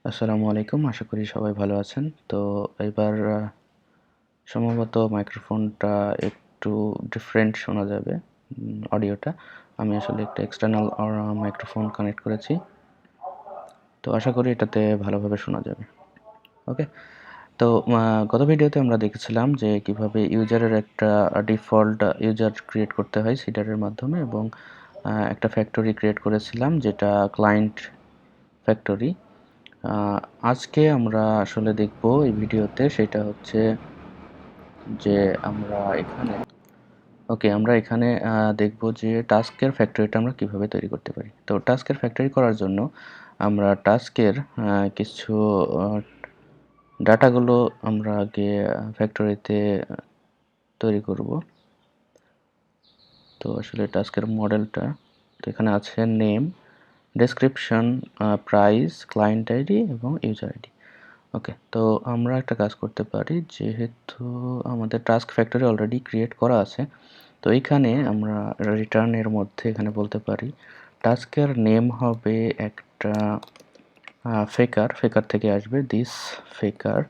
আসসালামু আলাইকুম। আশা করি সবাই ভালো আছেন। তো এবার সম্ভবত মাইক্রোফোনটা একটু ডিফারেন্ট শোনা যাবে অডিওটা। আমি আসলে একটা এক্সটার্নাল মাইক্রোফোন কানেক্ট করেছি। তো আশা করি এটাতে ভালোভাবে শোনা যাবে। ওকে? তো গত ভিডিওতে আমরা দেখেছিলাম যে কিভাবে ইউজারের একটা ডিফল্ট ইউজার ক্রিয়েট করতে হয় সিডারের মাধ্যমে এবং একটা ফ্যাক্টরি ক্রিয়েট করেছিলাম যেটা ক্লায়েন্ট ফ্যাক্টরি। আজকে আমরা আসলে দেখব এই ভিডিওতে সেটা হচ্ছে যে আমরা এখানে দেখব যে টাস্কের ফ্যাক্টরিটা আমরা কিভাবে তৈরি করতে পারি। তো টাস্কের ফ্যাক্টরি করার জন্য আমরা টাস্কের কিছু ডাটাগুলো আমরা আগে ফ্যাক্টরিতে তৈরি করব। তো আসলে টাস্কের মডেলটা তো এখানে আছে name, description, price, client ID এবং ইউজার আইডি। ওকে, তো আমরা একটা কাজ করতে পারি, যেহেতু আমাদের টাস্ক ফ্যাক্টরি অলরেডি ক্রিয়েট করা আছে, তো এইখানে আমরা রিটার্নের মধ্যে এখানে বলতে পারি টাস্কের নেম হবে একটা ফেকার থেকে আসবে দিস ফেকার,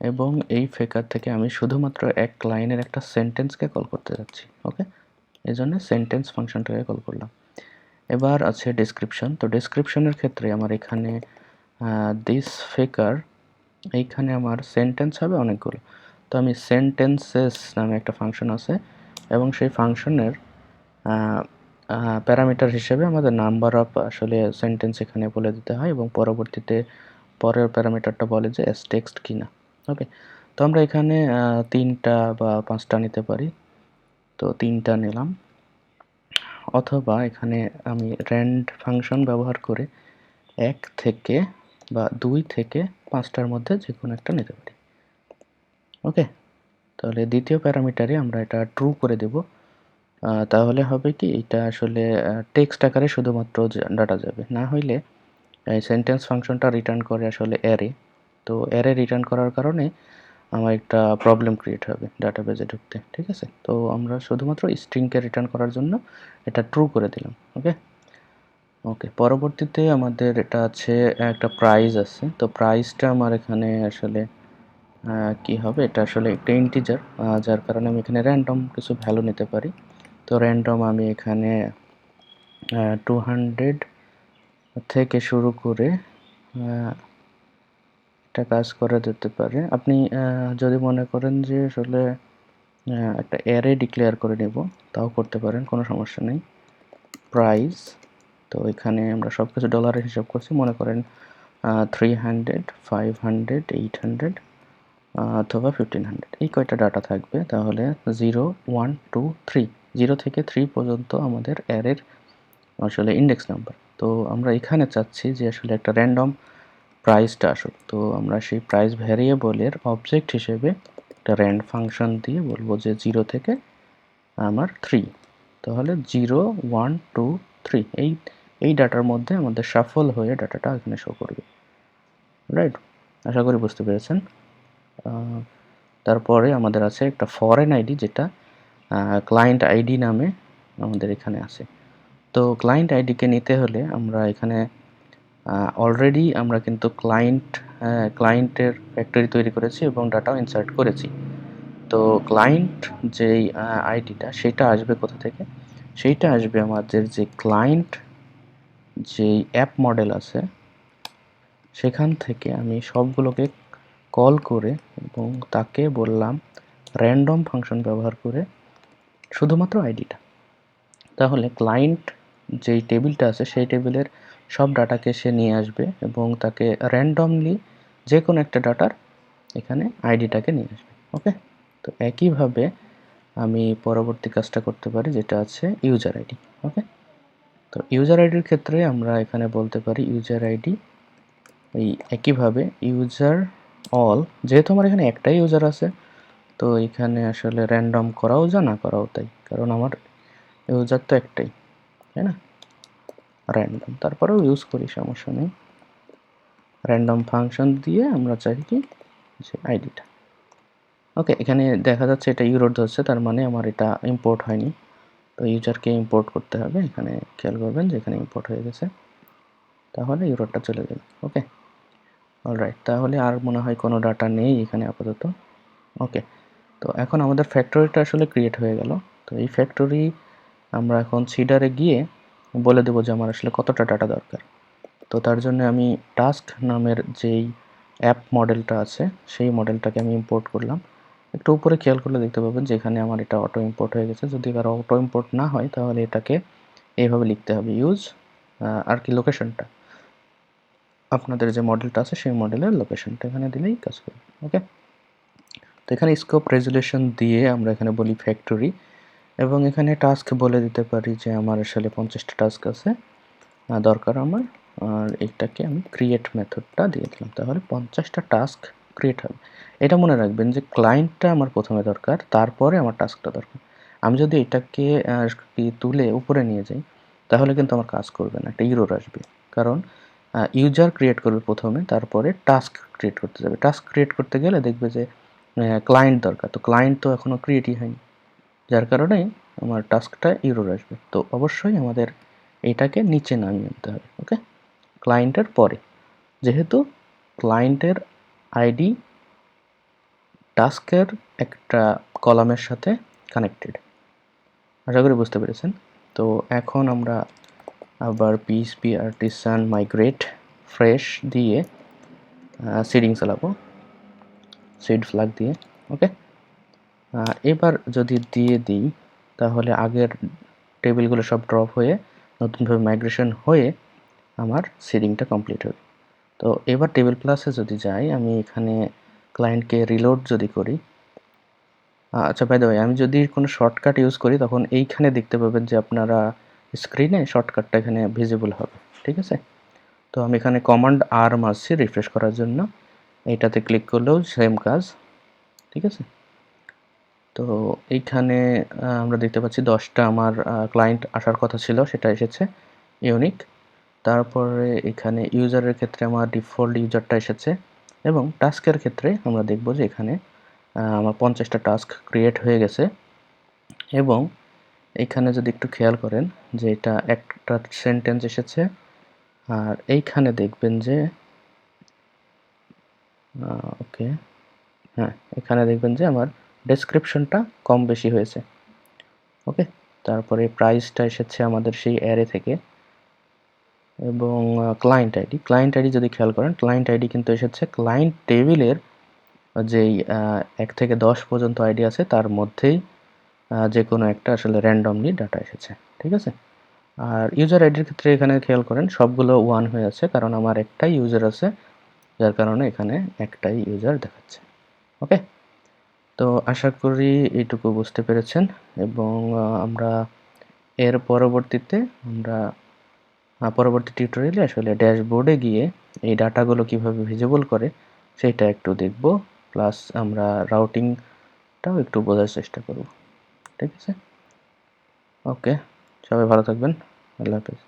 এবং এই ফেকার থেকে আমি শুধুমাত্র এক লাইনের একটা সেন্টেন্সকে কল করতে যাচ্ছি। ওকে, এই জন্য সেন্টেন্স ফাংশনটাকে কল করলাম। এবার আছে ডেসক্রিপশন। তো ডেসক্রিপশনের ক্ষেত্রে আমার এখানে দিস ফেকার, এইখানে আমার সেন্টেন্স হবে অনেকগুলো। তো আমি সেন্টেন্সেস নামে একটা ফাংশন আছে এবং সেই ফাংশনের প্যারামিটার হিসেবে আমাদের নাম্বার অফ আসলে সেন্টেন্স এখানে বলে দিতে হয় এবং পরবর্তীতে পরের প্যারামিটারটা বলে যে এস টেক্সট কিনা। ওকে, তো আমরা এখানে 3টা বা 5টা নিতে পারি। তো 3টা নিলাম, অথবা এখানে আমি র্যান্ড ফাংশন ব্যবহার করে 1 থেকে বা 2 থেকে 5টার মধ্যে যে কোনো একটা নিতে পারি। ওকে, তাহলে দ্বিতীয় প্যারামিটারে আমরা এটা ট্রু করে দেব। তাহলে হবে কি, এটা আসলে টেক্সট আকারে শুধুমাত্র ডাটা যাবে, না হইলে এই সেন্টেন্স ফাংশনটা রিটার্ন করে আসলে অ্যারে। তো অ্যারে রিটার্ন করার কারণে আমার একটা প্রবলেম ক্রিয়েট হবে ডাটাবেজে ঢুকতে। ঠিক আছে, তো আমরা শুধুমাত্র স্ট্রিংকে রিটার্ন করার জন্য এটা ট্রু করে দিলাম। ওকে ওকে, পরবর্তীতে আমাদের এটা আছে একটা প্রাইস আছে। তো প্রাইসটা আমার এখানে আসলে কি হবে, এটা আসলে একটা ইন্টিজার, যার কারণে আমি এখানে র্যান্ডম কিছু ভ্যালু নিতে পারি। তো র্যান্ডম আমি এখানে 200 থেকে শুরু করে একটা কাজ করে দিতে পারে। আপনি যদি মনে করেন যে আসলে একটা অ্যারে ডিক্লেয়ার করে নেব, তাও করতে পারেন, কোনো সমস্যা নেই। প্রাইস, তো এখানে আমরা সব কিছু ডলারের হিসাব করছি, মনে করেন 300, 500, 800 অথবা 1500, এই কয়টা ডাটা থাকবে। তাহলে 0, 1, 2, 3, 0 থেকে 3 পর্যন্ত আমাদের অ্যারের আসলে ইন্ডেক্স নাম্বার। তো আমরা এখানে চাচ্ছি যে আসলে একটা র্যান্ডম প্রাইসটা আসুক। তো আমরা সেই প্রাইস ভ্যারিয়েবলের অবজেক্ট হিসেবে একটা র্যান্ড ফাংশন দিয়ে বলবো যে 0 থেকে আমার 3, তাহলে 0, 1, 2, 3 এই ডাটার মধ্যে আমাদের সাফল হয়ে ডাটাটা এখানে শো করবে। রাইট, আশা করি বুঝতে পেরেছেন। তারপরে আমাদের আছে একটা ফরেন আইডি, যেটা ক্লায়েন্ট আইডি নামে আমাদের এখানে আছে। তো ক্লায়েন্ট আইডিকে নিতে হলে আমরা এখানে অলরেডি আমরা কিন্তু ক্লায়েন্টের ফ্যাক্টরি তৈরি করেছি এবং ডাটাও ইনসার্ট করেছি। তো ক্লায়েন্ট যেই আইডিটা, সেটা আসবে কোথা থেকে? সেইটা আসবে আমাদের যে ক্লায়েন্ট যেই অ্যাপ মডেল আছে সেখান থেকে আমি সবগুলোকে কল করে এবং তাকে বললাম র্যান্ডম ফাংশন ব্যবহার করে শুধুমাত্র আইডিটা। তাহলে ক্লায়েন্ট যেই টেবিলটা আছে সেই টেবিলের সব ডাটাকে সে নিয়ে আসবে এবং তাকে র্যান্ডমলি যে কোনো একটা ডাটার এখানে আইডিটাকে নিয়ে আসবে। ওকে, তো একইভাবে আমি পরবর্তী কাজটা করতে পারি, যেটা আছে ইউজার আইডি। ওকে, তো ইউজার আইডির ক্ষেত্রে আমরা এখানে বলতে পারি ইউজার আইডি এই একইভাবে ইউজার অল, যেহেতু আমার এখানে একটাই ইউজার আছে, তো এখানে আসলে র্যান্ডম করাও যা না করাও তাই, কারণ আমার ইউজার তো একটাই, তাই না? র্যান্ডম তারপরেও ইউজ করি, সমস্যা নেই। র্যান্ডম ফাংশন দিয়ে আমরা চাই কি যে আইডিটা। ওকে, এখানে দেখা যাচ্ছে এটা ইউরোর ধরছে, তার মানে আমার এটা ইম্পোর্ট হয়নি। তো ইউজারকে ইম্পোর্ট করতে হবে, এখানে খেয়াল করবেন যে এখানে ইম্পোর্ট হয়ে গেছে, তাহলে ইউরোটা চলে যাবে। ওকে, অলরাইট, তাহলে আর মনে হয় কোনো ডাটা নেই এখানে আপাতত। ওকে, তো এখন আমাদের ফ্যাক্টরিটা আসলে ক্রিয়েট হয়ে গেল। তো এই ফ্যাক্টরি আমরা এখন সিডারে গিয়ে বলে দেবো যে আমার আসলে কতটা ডাটা দরকার। তো তার জন্য আমি টাস্ক নামের যেই অ্যাপ মডেলটা আছে সেই মডেলটাকে আমি ইম্পোর্ট করলাম। একটু উপরে খেয়াল করলে দেখতে পাবেন যে এখানে আমার এটা অটো ইম্পোর্ট হয়ে গেছে। যদি কারো অটো ইম্পোর্ট না হয় তাহলে এটাকে এইভাবে লিখতে হবে, ইউজ আর কি লোকেশনটা, আপনাদের যে মডেলটা আছে সেই মডেলের লোকেশনটা এখানে দিলেই কাজ করবে। ওকে, তো এখানে স্কোপ রেজুলেশন দিয়ে আমরা এখানে বলি ফ্যাক্টরি, এবং এখানে টাস্ক বলে দিতে পারি যে আমার আসলে 50টা টাস্ক আছে দরকার আমার, আর এটাকে আমি ক্রিয়েট মেথডটা দিয়ে দিলাম, তাহলে 50টা টাস্ক ক্রিয়েট হবে। এটা মনে রাখবেন যে ক্লায়েন্টটা আমার প্রথমে দরকার, তারপরে আমার টাস্কটা দরকার। আমি যদি এটাকে তুলে উপরে নিয়ে যাই তাহলে কিন্তু আমার কাজ করবে না, একটা ইরর আসবে। কারণ ইউজার ক্রিয়েট করবে প্রথমে, তারপরে টাস্ক ক্রিয়েট করতে যাবে। টাস্ক ক্রিয়েট করতে গেলে দেখবে যে ক্লায়েন্ট দরকার, তো ক্লায়েন্ট তো এখনও ক্রিয়েটই হয়নি, যার কারণে আমার টাস্কটা ইরর আসবে। তো অবশ্যই আমাদের এটাকে নিচে নামিয়ে আনতে হবে। ওকে, ক্লায়েন্টের পরে, যেহেতু ক্লায়েন্টের আইডি টাস্কের একটা কলামের সাথে কানেক্টেড। আশা করি বুঝতে পেরেছেন। তো এখন আমরা আবার পিএইচপি আর্টিসান মাইগ্রেট ফ্রেশ দিয়ে সিডিং চালাবো, সিড ফ্ল্যাগ দিয়ে। ওকে, এবার যদি দিয়ে দিই তাহলে আগের টেবিলগুলো সব ড্রপ হয়ে নতুনভাবে মাইগ্রেশন হয়ে আমার সিডিংটা কমপ্লিট হবে। তো এবার টেবিল প্লাসে যদি যাই, আমি এখানে ক্লায়েন্টকে রিলোড যদি করি, আচ্ছা বাই দ্য ওয়ে, আমি যদি কোনো শর্টকাট ইউজ করি তখন এইখানে দেখতে পাবেন যে আপনারা স্ক্রিনে শর্টকাটটা এখানে ভিজিবল হবে। ঠিক আছে, তো আমি এখানে কমান্ড আর মারছি রিফ্রেশ করার জন্য, এইটাতে ক্লিক করলেও সেম কাজ। ঠিক আছে, তো এইখানে আমরা দেখতে পাচ্ছি 10টা আমার ক্লায়েন্ট আসার কথা ছিল, সেটা এসেছে ইউনিক। তারপরে এখানে ইউজারের ক্ষেত্রে আমার ডিফল্ট ইউজারটা এসেছে, এবং টাস্কের ক্ষেত্রে আমরা দেখব যে এখানে আমার 50টা টাস্ক ক্রিয়েট হয়ে গেছে। এবং এইখানে যদি একটু খেয়াল করেন যে এটা একটা সেন্টেন্স এসেছে, আর এইখানে দেখবেন যে ওকে, হ্যাঁ, এখানে দেখবেন যে আমার ডেসক্রিপশনটা কম বেশি হয়েছে। ওকে, তারপরে প্রাইসটা এসেছে আমাদের সেই অ্যারে থেকে, এবং ক্লায়েন্ট আইডি যদি খেয়াল করেন, ক্লায়েন্ট আইডি কিন্তু এসেছে ক্লায়েন্ট টেবিলের যেই 1 থেকে 10 পর্যন্ত আইডি আছে তার মধ্যেই যে কোনো একটা আসলে র্যান্ডমলি ডাটা এসেছে। ঠিক আছে, আর ইউজার আইডির ক্ষেত্রে এখানে খেয়াল করেন সবগুলো 1 হয়ে আছে, কারণ আমার একটাই ইউজার আছে, যার কারণে এখানে একটাই ইউজার দেখাচ্ছে। ওকে, তো আশা করি এইটুকু বুঝতে পেরেছেন, এবং আমরা এর পরবর্তীতে পরবর্তী টিউটোরিয়ালে আসলে ড্যাশবোর্ডে গিয়ে এই ডাটাগুলো কিভাবে ভিজিবল করে সেটা একটু দেখব, প্লাস আমরা রাউটিংটাও একটু বোঝার চেষ্টা করব। ঠিক আছে, ওকে, সবাই ভালো থাকবেন, আল্লাহ হাফেজ।